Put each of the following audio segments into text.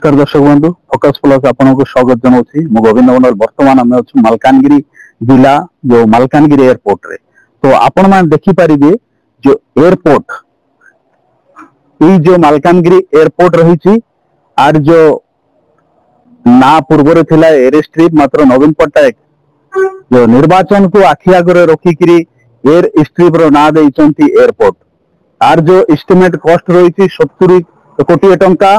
नमस्कार दर्शक बंधु फोकस प्लस आपको स्वागत जनाऊँ मु गोविंद मंडल बर्तमान आम अच्छे मालकानगिरी जिला जो मालकानगिरी एयरपोर्ट रे तो आपण मैंने देखिपारे जो एयरपोर्ट ये जो मालकानगिरी एयरपोर्ट रही आर जो ना पूर्व थिला एयर स्ट्रिप मात्र नवीन पट्टनायक जो निर्वाचन को आखि आगे रखिकी एयर स्ट्रिप रो ना देइचंती एयरपोर्ट आर जो एस्टिमेट कॉस्ट रही 70 कोटी टंका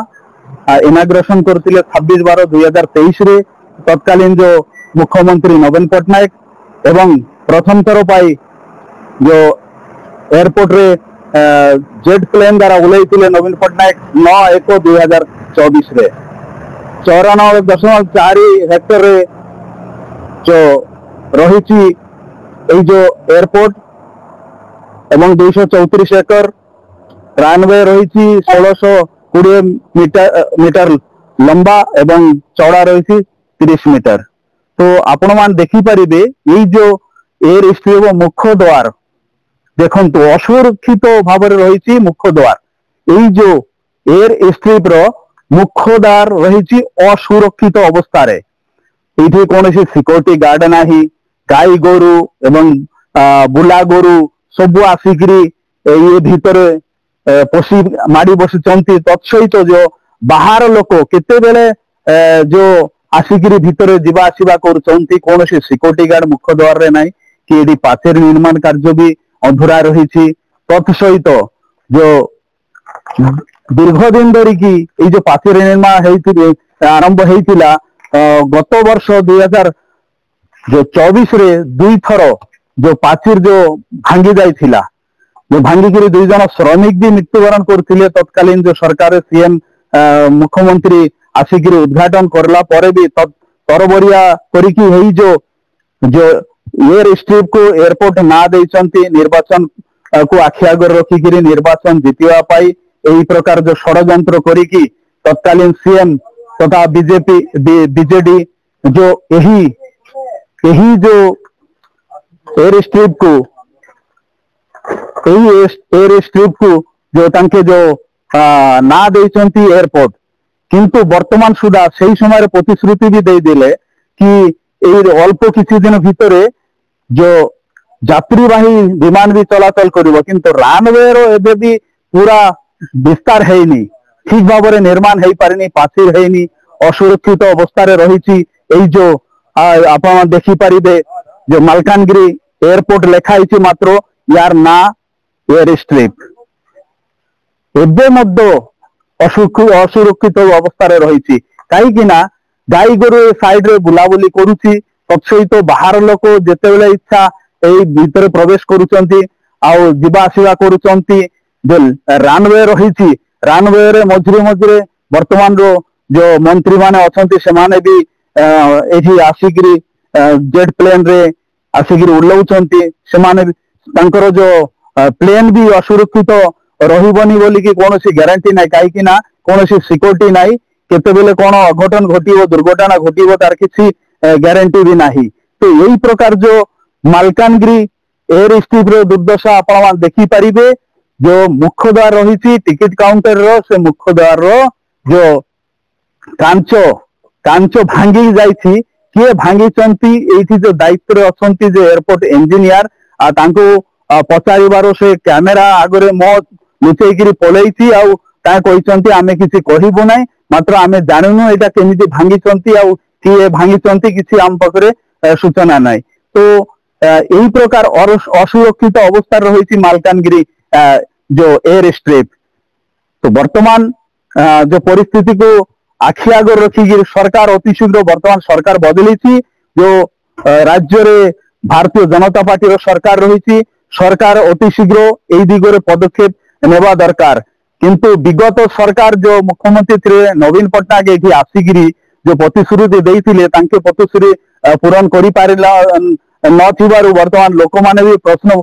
इनाग्रेशन करते 26/12/2023 रे तत्कालीन जो मुख्यमंत्री नवीन पट्टनायक एवं प्रथम थर पाई जो एयरपोर्ट रे जेट प्लेन द्वारा उलैथिले नवीन पट्टनायक 9/1/2024 रे 94.4 हेक्टर रे जो रही जो एयरपोर्ट एवं 234 एकड़ रनवे रही 1620 मीटर लंबा एवं चौड़ा रही 30 मीटर। तो आपण मान देखिपारे ये जो एयर स्ट्रिप मुख्य द्वार देखु असुरक्षित भाव रही मुख्य द्वार ये जो एयर स्ट्रिप रो मुख्य द्वार रही असुरक्षित अवस्था रे ये कौन सिक्योरिटी गार्ड ना गाई गोरु एवं बुला गोरु सब आसिकी ये भितर पशि माड़ी बसी तत्सहित जो बाहर लोक केते बेले जो आसिकी भितर जीवा आसवा कर कौन सिक्योरिटी गार्ड मुख्य द्वार रे नाई कि ये पाचेरी निर्माण कार्य भी अधूरा रही तत्सहित जो दीर्घ दिन धरिकी ये जो पाचेरी निर्माण आरंभ होता गत वर्ष 2024 रे दुई थर जो पाचेर जो भांगी जाइथिला जो भांगिकी 2 जन श्रमिक भी मृत्युवरण करथिले तत्कालीन जो सरकार सीएम मुख्यमंत्री आसिकी उद्घाटन करला परे भी तरबरिया करिकी हेई जो एयर स्ट्रिप को एयरपोर्ट ना देइचंती निर्वाचन को आखि आगे रखिकी निर्वाचन जीतिवा पाई एही प्रकार जो षडयंत्र करिकी तत्कालीन सीएम तथा बीजेपी बीजेडी जो यही जो एयर स्ट्रिप को एयर स्ट्रिप को जो तांके जो ना देइचंती एयरपोर्ट किंतु वर्तमान सुधा सही समय प्रतिश्रुति भी दे दिले कि अल्प किसी दिन भितर जो यात्रीवाही विमान भी चलाचल करिवो किंतु रनवे रो एबे भी पूरा विस्तार हैनी ठीक भाव में निर्माण हो पारे पाचेर हैनी असुरक्षित अवस्था रही जो आप देखिपारे जो मालकानगिरी एयरपोर्ट लिखाई मात्र यार ना एयर स्ट्रिप एवं असुरक्षित अवस्था रही कहीं गाई गोरु साइड रे बुलाबुली करुच्ची तत्सहित बाहर लोक जिते बेले इच्छा यही भीतर प्रवेश करुचंती आउ जीवा आसवा करुचंती जो रनवे रही रनवे रे मझिरे मझिरे वर्तमान रो जो मंत्री माने अछंती से माने भी एठी आसिकी जेट प्लेन रे आसिकी उड़ौचंती से माने तांकर जो प्लेन भी असुरक्षित रहिबनी बोली कि कौन ग्यारंटी ना कहीं कौन सिक्योरिटी ना केते बेले कौन अघटन घटिबो दुर्घटना घटिबो तार किसी ग्यारंटी भी नाही। तो यही प्रकार जो मालकानगिरी एयर स्ट्रिप रो दुर्दशा आपण देखि परिबे जो मुख्य द्वार रही टिकट काउंटर रो से मुख्य द्वार रो जो कांच भांगी जाइछि किए भांगी चंती एठी जो दायित्व रे अछंती जो एयरपोर्ट इंजीनियर आ तांको पचारिबारो से कैमेरा आगरे मो लुचेकी पलैछि आउ ता कहिसंती आमे किछि कहिबो नै मात्र आमे जानुनु एटा केमिति भांगी चंती आउ किए भांगी चंती किछि आम पकरे सूचना नै। तो यही प्रकार असुरक्षित अवस्था रही मालकानगिरी जो एयर स्ट्रिप। तो वर्तमान जो परिस्थिति को आखि आगे रखिकी सरकार अति शीघ्र वर्तमान सरकार बदली जो राज्य रे भारतीय जनता पार्टी रो सरकार रही सरकार अति शीघ्र यही दिगरे पदक्षेप नेबा दरकार किंतु विगत सरकार जो मुख्यमंत्री थे नवीन पट्टनायक ये आसिकी जो प्रतिश्रुति देइथिले तांके प्रतिश्रुति पूरण करि पारिला नथिबारु वर्तमान लोक माने भी प्रश्न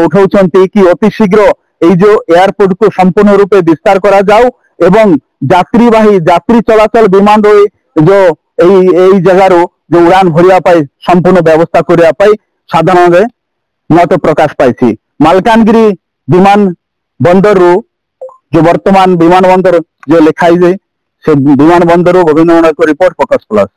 उठाउछंती कि अति शीघ्र ये जो एयरपोर्ट को संपूर्ण रूपे विस्तार करा जाऊ एवं यात्री चलाचल विमान जो यही जगार जो उड़ान भरिया संपूर्ण व्यवस्था करने साधारण मत प्रकाश पाई मालकानगिरी विमान बंदर जो वर्तमान विमान बंदर जो लिखाई जाए से विमान बंदर गोविंद नायक रिपोर्ट फोकस प्लस।